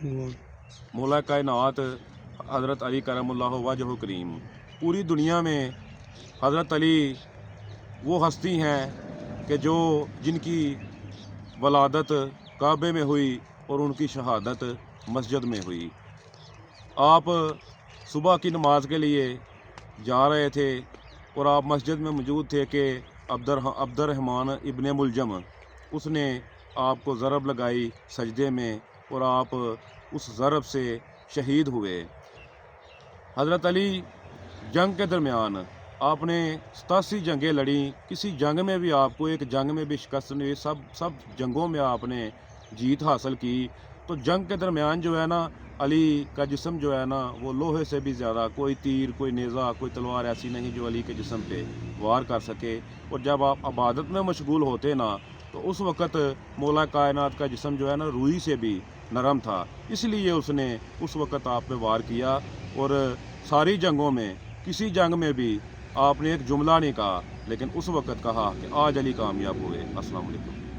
मौला कायनात हज़रत अली करमुल्लाहु वजहु करीम। पूरी दुनिया में हज़रत अली वो हस्ती हैं कि जिनकी वलादत काबे में हुई और उनकी शहादत मस्जिद में हुई। आप सुबह की नमाज के लिए जा रहे थे और आप मस्जिद में मौजूद थे कि अब्दुर्रहमान इब्ने मुलजम उसने आपको ज़रब लगाई सजदे में और आप उस ज़रब से शहीद हुए। हज़रत अली जंग के दरमियान आपने 87 जंगें लड़ी, किसी जंग में भी आपको एक जंग में भी शिकस्त नहीं हुई, सब जंगों में आपने जीत हासिल की। तो जंग के दरमियान जो है ना, अली का जिस्म जो है ना वो लोहे से भी ज़्यादा, कोई तीर, कोई नेज़ा, कोई तलवार ऐसी नहीं जो अली के जिस्म पे वार कर सके। और जब आप इबादत में मशगूल होते ना तो उस वक़्त मौला कायनात का जिस्म जो है ना रूई से भी नरम था, इसलिए उसने उस वक़्त आप पे वार किया। और सारी जंगों में किसी जंग में भी आपने एक जुमला नहीं कहा, लेकिन उस वक़्त कहा कि आज अली कामयाब हुए। अस्सलाम वालेकुम।